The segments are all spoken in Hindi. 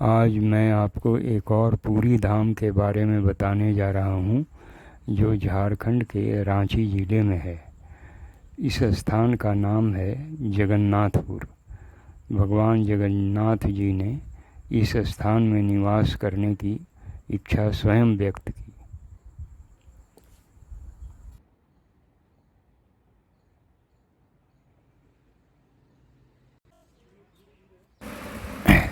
आज मैं आपको एक और पूरी धाम के बारे में बताने जा रहा हूँ जो झारखंड के रांची ज़िले में है। इस स्थान का नाम है जगन्नाथपुर। भगवान जगन्नाथ जी ने इस स्थान में निवास करने की इच्छा स्वयं व्यक्त की।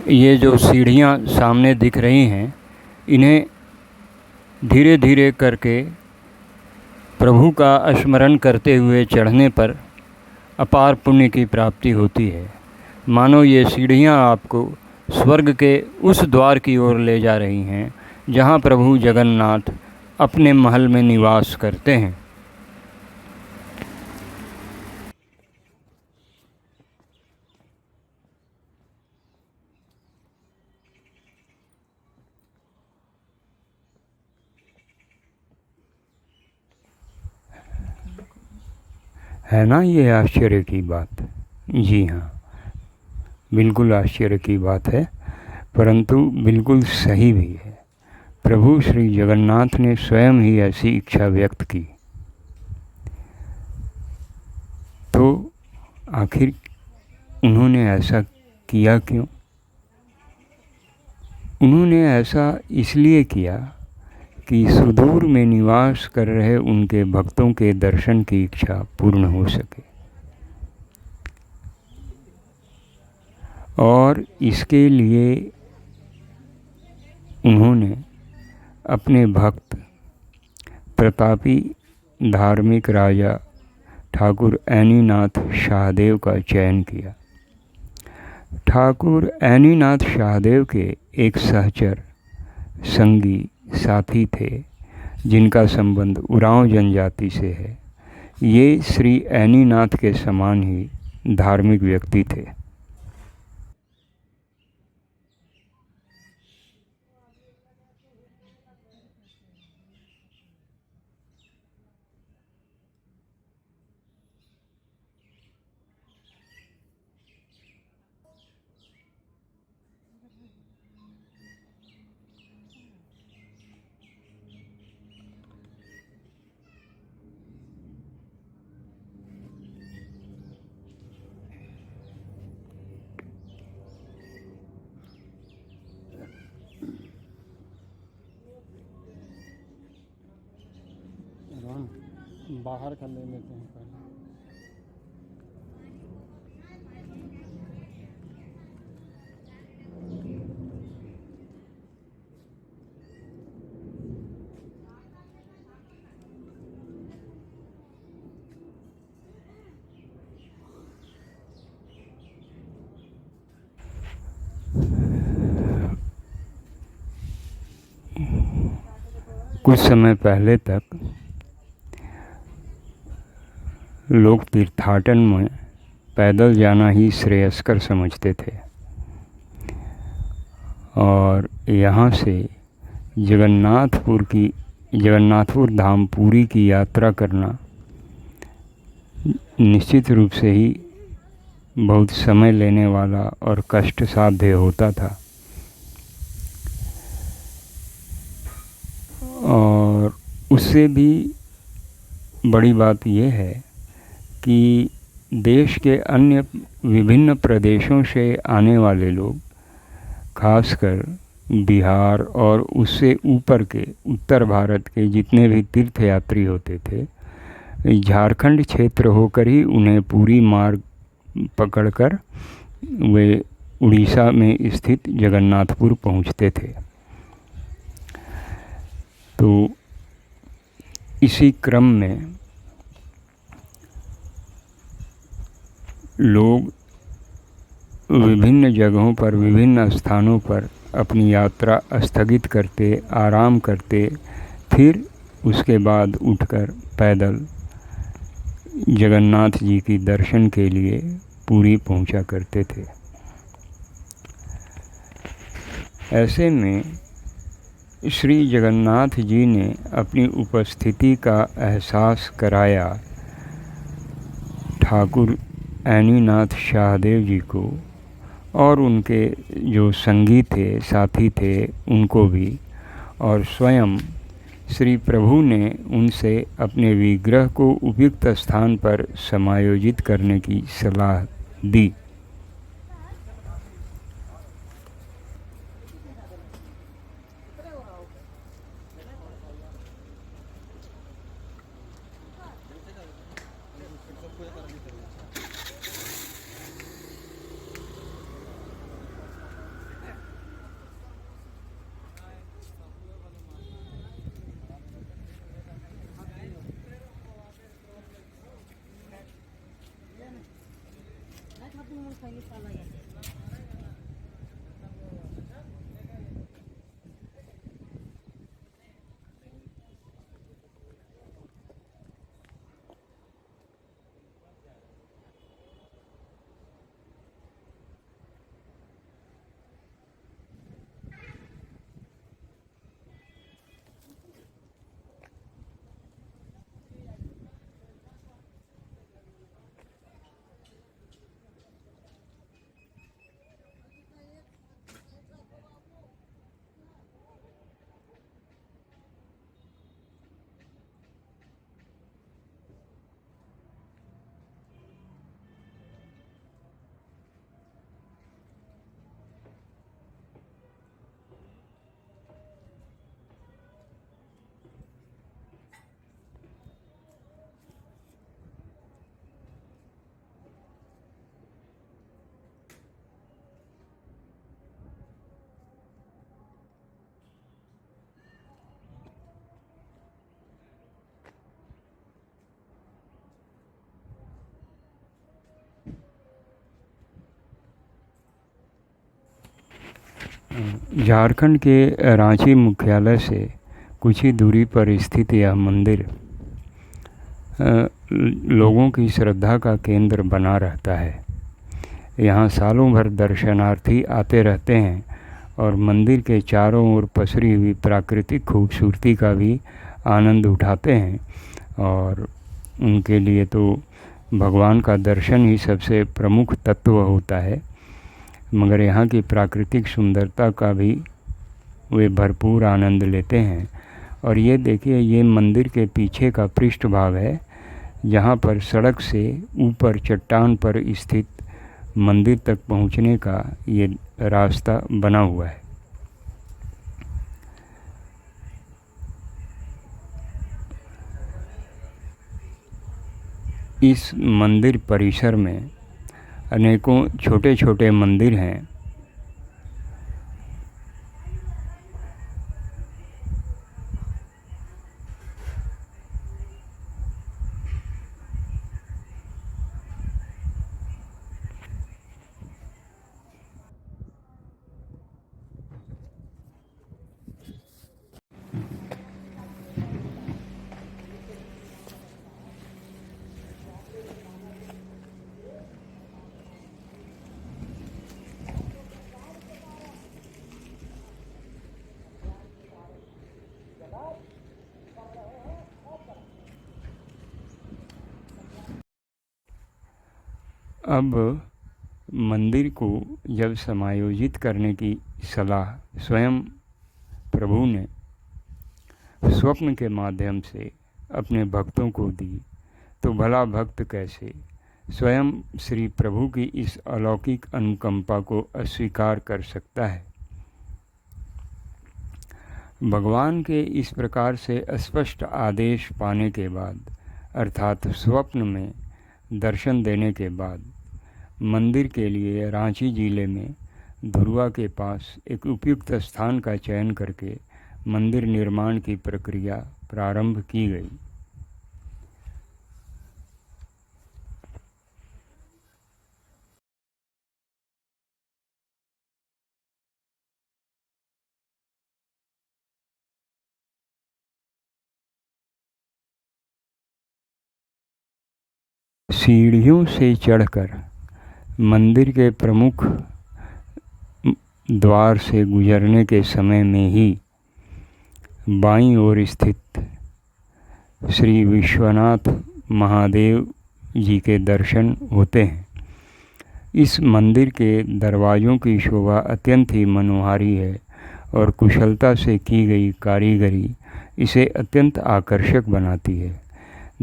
ये जो सीढ़ियाँ सामने दिख रही हैं, इन्हें धीरे धीरे करके प्रभु का स्मरण करते हुए चढ़ने पर अपार पुण्य की प्राप्ति होती है। मानो ये सीढ़ियाँ आपको स्वर्ग के उस द्वार की ओर ले जा रही हैं जहाँ प्रभु जगन्नाथ अपने महल में निवास करते हैं। है ना ये आश्चर्य की बात? जी हाँ, बिल्कुल आश्चर्य की बात है, परंतु बिल्कुल सही भी है। प्रभु श्री जगन्नाथ ने स्वयं ही ऐसी इच्छा व्यक्त की। तो आखिर उन्होंने ऐसा किया क्यों? उन्होंने ऐसा इसलिए किया कि सुदूर में निवास कर रहे उनके भक्तों के दर्शन की इच्छा पूर्ण हो सके, और इसके लिए उन्होंने अपने भक्त प्रतापी धार्मिक राजा ठाकुर ऐनीनाथ शाहदेव का चयन किया। ठाकुर ऐनीनाथ शाहदेव के एक सहचर संगी साथी थे जिनका संबंध उरांव जनजाति से है। ये श्री ऐनीनाथ के समान ही धार्मिक व्यक्ति थे। बाहर का ले लेते हैं पहले। कुछ समय पहले तक लोग तीर्थाटन में पैदल जाना ही श्रेयस्कर समझते थे, और यहाँ से जगन्नाथपुर धाम पुरी की यात्रा करना निश्चित रूप से ही बहुत समय लेने वाला और कष्ट साध्य होता था। और उससे भी बड़ी बात यह है कि देश के अन्य विभिन्न प्रदेशों से आने वाले लोग, खासकर बिहार और उससे ऊपर के उत्तर भारत के जितने भी तीर्थयात्री होते थे, झारखंड क्षेत्र होकर ही उन्हें पूरी मार्ग पकड़कर वे उड़ीसा में स्थित जगन्नाथपुर पहुंचते थे। तो इसी क्रम में लोग विभिन्न जगहों पर, विभिन्न स्थानों पर अपनी यात्रा स्थगित करते, आराम करते, फिर उसके बाद उठकर पैदल जगन्नाथ जी की दर्शन के लिए पुरी पहुंचा करते थे। ऐसे में श्री जगन्नाथ जी ने अपनी उपस्थिति का एहसास कराया ठाकुर ऐनीनाथ शाहदेव जी को, और उनके जो संगी थे, साथी थे, उनको भी, और स्वयं श्री प्रभु ने उनसे अपने विग्रह को उपयुक्त स्थान पर समायोजित करने की सलाह दी। झारखंड के रांची मुख्यालय से कुछ ही दूरी पर स्थित यह मंदिर लोगों की श्रद्धा का केंद्र बना रहता है। यहाँ सालों भर दर्शनार्थी आते रहते हैं और मंदिर के चारों ओर पसरी हुई प्राकृतिक खूबसूरती का भी आनंद उठाते हैं। और उनके लिए तो भगवान का दर्शन ही सबसे प्रमुख तत्व होता है, मगर यहाँ की प्राकृतिक सुंदरता का भी वे भरपूर आनंद लेते हैं। और ये देखिए, ये मंदिर के पीछे का पृष्ठभाग है, जहाँ पर सड़क से ऊपर चट्टान पर स्थित मंदिर तक पहुँचने का ये रास्ता बना हुआ है। इस मंदिर परिसर में अनेकों छोटे छोटे मंदिर हैं। अब मंदिर को जब समायोजित करने की सलाह स्वयं प्रभु ने स्वप्न के माध्यम से अपने भक्तों को दी, तो भला भक्त कैसे स्वयं श्री प्रभु की इस अलौकिक अनुकंपा को अस्वीकार कर सकता है। भगवान के इस प्रकार से स्पष्ट आदेश पाने के बाद, अर्थात स्वप्न में दर्शन देने के बाद, मंदिर के लिए रांची जिले में धुरुआ के पास एक उपयुक्त स्थान का चयन करके मंदिर निर्माण की प्रक्रिया प्रारंभ की गई। सीढ़ियों से चढ़कर मंदिर के प्रमुख द्वार से गुजरने के समय में ही बाईं ओर स्थित श्री विश्वनाथ महादेव जी के दर्शन होते हैं। इस मंदिर के दरवाज़ों की शोभा अत्यंत ही मनोहारी है और कुशलता से की गई कारीगरी इसे अत्यंत आकर्षक बनाती है।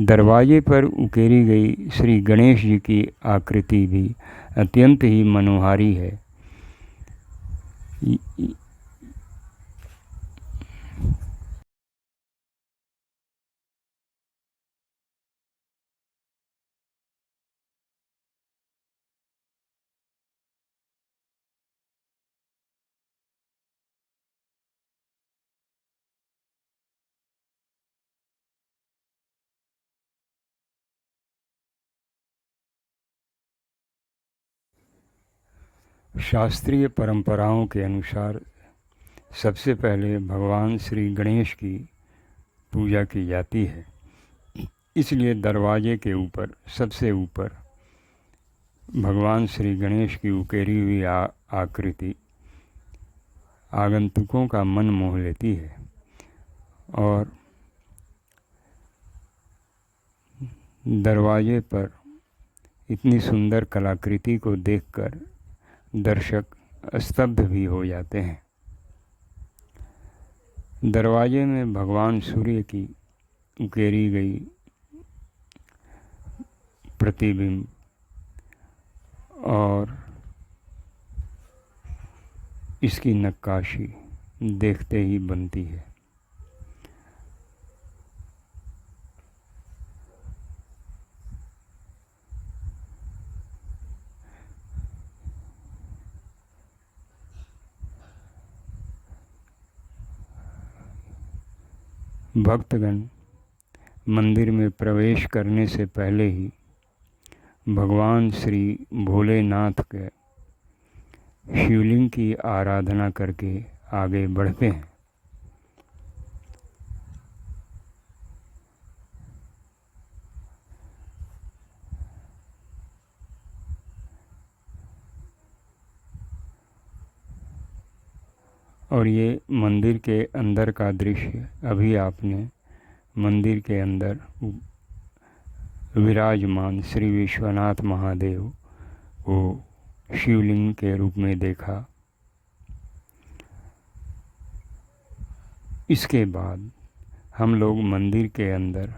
दरवाजे पर उकेरी गई श्री गणेश जी की आकृति भी अत्यंत ही मनोहारी है। शास्त्रीय परंपराओं के अनुसार सबसे पहले भगवान श्री गणेश की पूजा की जाती है, इसलिए दरवाजे के ऊपर सबसे ऊपर भगवान श्री गणेश की उकेरी हुई आकृति आगंतुकों का मन मोह लेती है और दरवाजे पर इतनी सुंदर कलाकृति को देखकर दर्शक स्तब्ध भी हो जाते हैं। दरवाजे में भगवान सूर्य की उकेरी गई प्रतिबिंब और इसकी नक्काशी देखते ही बनती है। भक्तगण मंदिर में प्रवेश करने से पहले ही भगवान श्री भोलेनाथ के शिवलिंग की आराधना करके आगे बढ़ते हैं। और ये मंदिर के अंदर का दृश्य अभी आपने मंदिर के अंदर विराजमान श्री विश्वनाथ महादेव को शिवलिंग के रूप में देखा। इसके बाद हम लोग मंदिर के अंदर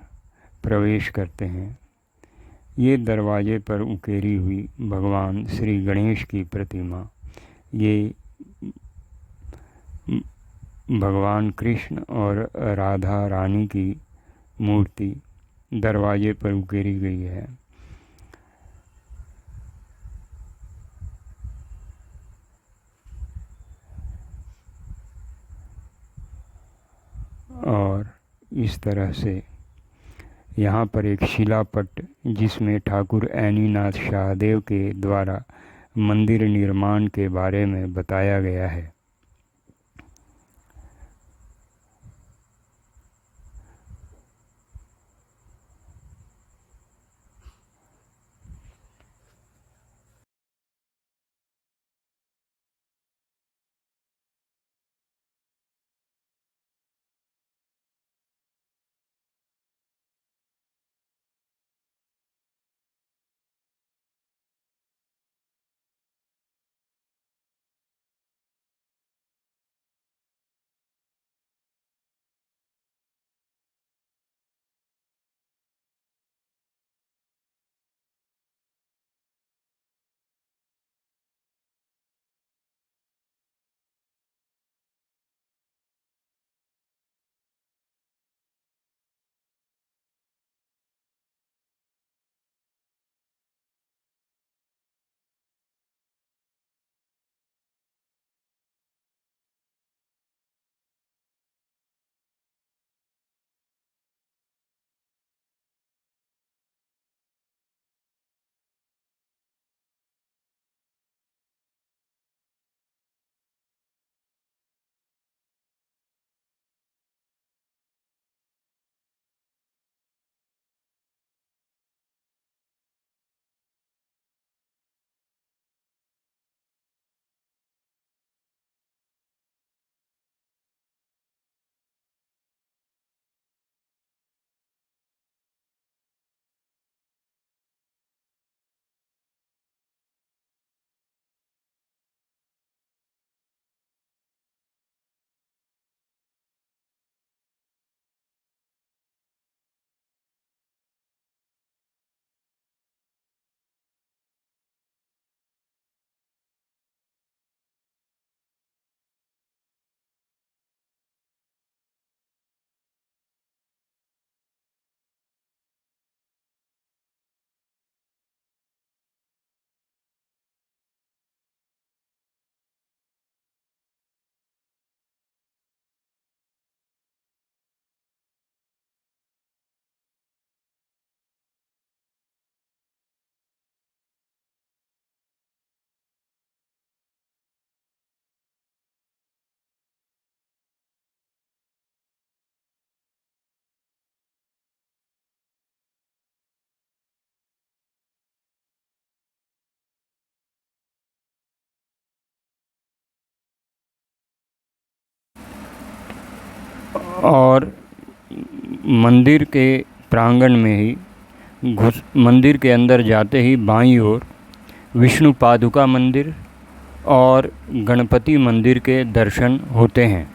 प्रवेश करते हैं। ये दरवाजे पर उकेरी हुई भगवान श्री गणेश की प्रतिमा, ये भगवान कृष्ण और राधा रानी की मूर्ति दरवाजे पर उकेरी गई है। और इस तरह से यहाँ पर एक शिलापट जिसमें ठाकुर ऐनीनाथ शाहदेव के द्वारा मंदिर निर्माण के बारे में बताया गया है। और मंदिर के प्रांगण में ही मंदिर के अंदर जाते ही बाईं ओर विष्णु पादुका मंदिर और गणपति मंदिर के दर्शन होते हैं।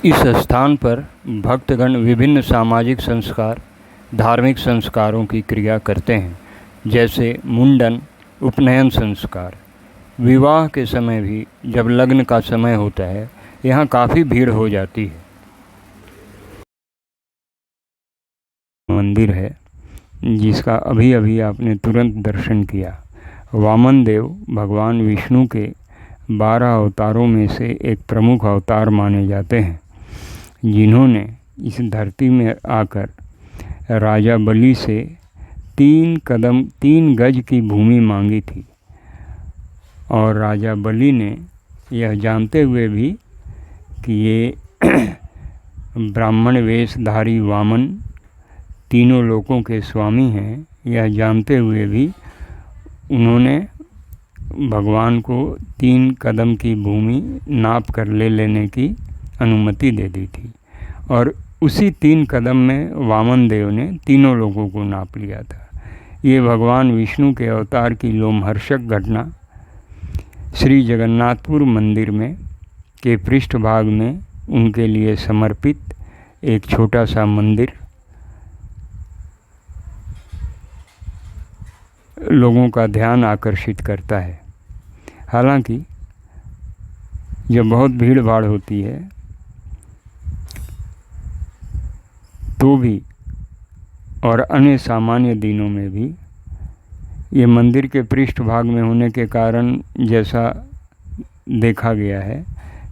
इस स्थान पर भक्तगण विभिन्न सामाजिक संस्कार, धार्मिक संस्कारों की क्रिया करते हैं, जैसे मुंडन, उपनयन संस्कार। विवाह के समय भी जब लग्न का समय होता है, यहाँ काफ़ी भीड़ हो जाती है। मंदिर है जिसका अभी अभी आपने तुरंत दर्शन किया। वामन देव भगवान विष्णु के 12 अवतारों में से एक प्रमुख अवतार माने जाते हैं, जिन्होंने इस धरती में आकर राजा बलि से 3 गज की भूमि मांगी थी। और राजा बलि ने यह जानते हुए भी कि ये ब्राह्मण वेशधारी वामन तीनों लोकों के स्वामी हैं, यह जानते हुए भी उन्होंने भगवान को 3 कदम की भूमि नाप कर ले लेने की अनुमति दे दी थी। और उसी 3 कदम में वामन देव ने तीनों लोगों को नाप लिया था। ये भगवान विष्णु के अवतार की लोमहर्षक घटना श्री जगन्नाथपुर मंदिर में के पृष्ठभाग में उनके लिए समर्पित एक छोटा सा मंदिर लोगों का ध्यान आकर्षित करता है। हालांकि जब बहुत भीड़ भाड़ होती है तो भी और अन्य सामान्य दिनों में भी ये मंदिर के पृष्ठभाग में होने के कारण जैसा देखा गया है,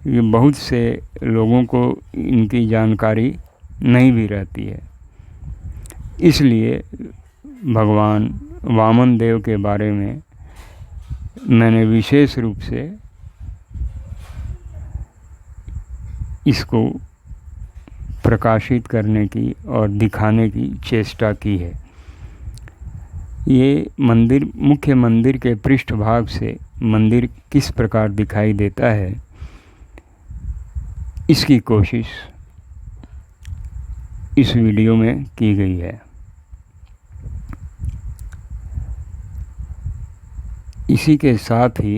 ये बहुत से लोगों को इनकी जानकारी नहीं भी रहती है। इसलिए भगवान वामन देव के बारे में मैंने विशेष रूप से इसको प्रकाशित करने की और दिखाने की चेष्टा की है। ये मंदिर, मुख्य मंदिर के पृष्ठभाग से मंदिर किस प्रकार दिखाई देता है, इसकी कोशिश इस वीडियो में की गई है। इसी के साथ ही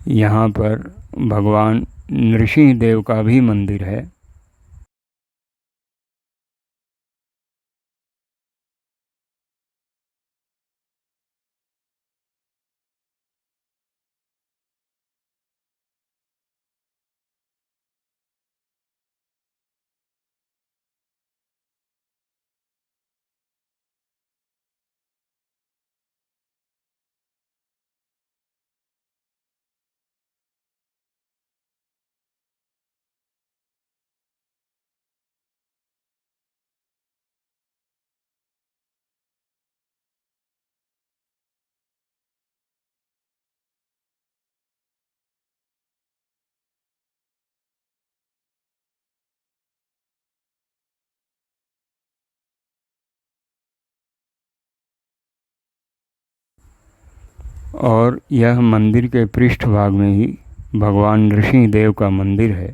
यहाँ पर भगवान नृसिंह देव का भी मंदिर है। और यह मंदिर के पृष्ठभाग में ही भगवान नृसिंह देव का मंदिर है,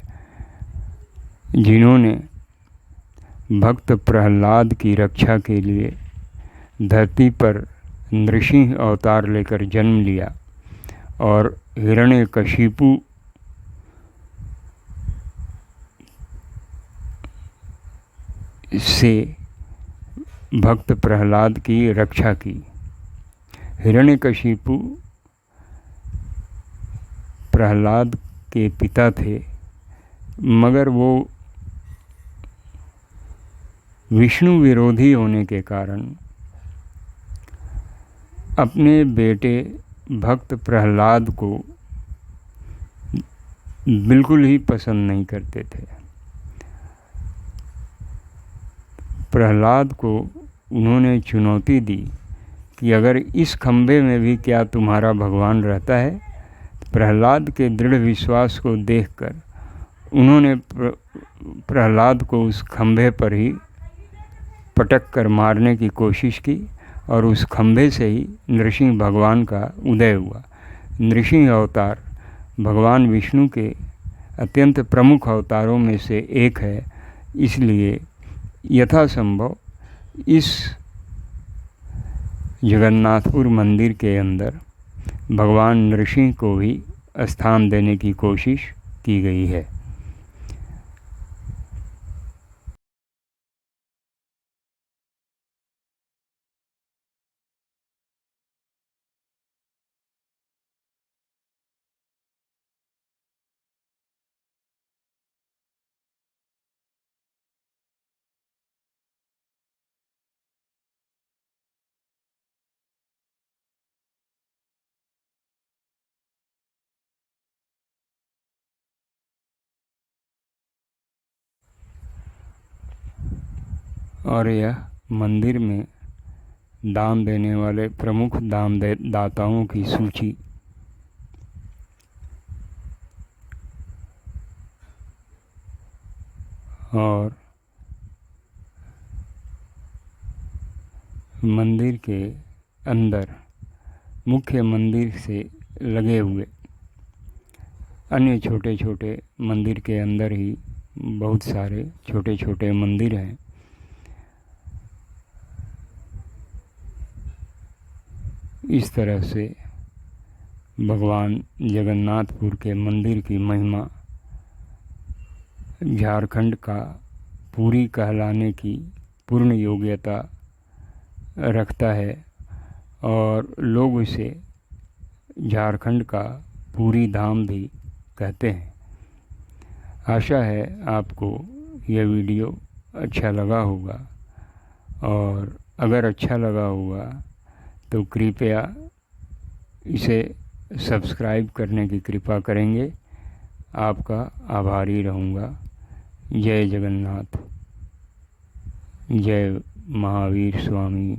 जिन्होंने भक्त प्रहलाद की रक्षा के लिए धरती पर नृसिंह अवतार लेकर जन्म लिया और हिरण्यकशिपु से भक्त प्रहलाद की रक्षा की। हिरण्यकशिपु प्रहलाद के पिता थे, मगर वो विष्णु विरोधी होने के कारण अपने बेटे भक्त प्रहलाद को बिल्कुल ही पसंद नहीं करते थे। प्रहलाद को उन्होंने चुनौती दी कि अगर इस खंभे में भी क्या तुम्हारा भगवान रहता है। प्रहलाद के दृढ़ विश्वास को देखकर उन्होंने प्रहलाद को उस खंभे पर ही पटक कर मारने की कोशिश की और उस खंभे से ही नृसिंह भगवान का उदय हुआ। नृसिंह अवतार भगवान विष्णु के अत्यंत प्रमुख अवतारों में से एक है, इसलिए यथासंभव इस जगन्नाथपुर मंदिर के अंदर भगवान नृसिंह को भी स्थान देने की कोशिश की गई है। और यह मंदिर में दान देने वाले प्रमुख दाताओं की सूची। और मंदिर के अंदर मुख्य मंदिर से लगे हुए अन्य छोटे छोटे मंदिर के अंदर ही बहुत सारे छोटे छोटे मंदिर हैं। इस तरह से भगवान जगन्नाथपुर के मंदिर की महिमा झारखंड का पुरी कहलाने की पूर्ण योग्यता रखता है और लोग इसे झारखंड का पुरी धाम भी कहते हैं। आशा है आपको यह वीडियो अच्छा लगा होगा, और अगर अच्छा लगा होगा तो कृपया इसे सब्सक्राइब करने की कृपा करेंगे। आपका आभारी रहूँगा। जय जगन्नाथ, जय महावीर स्वामी।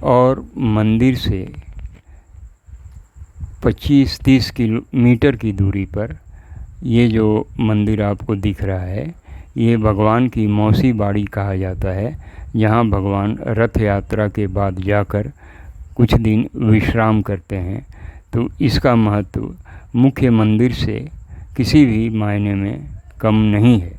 और मंदिर से 25-30 किलोमीटर की दूरी पर ये जो मंदिर आपको दिख रहा है, ये भगवान की मौसी बाड़ी कहा जाता है, जहाँ भगवान रथ यात्रा के बाद जाकर कुछ दिन विश्राम करते हैं। तो इसका महत्व मुख्य मंदिर से किसी भी मायने में कम नहीं है।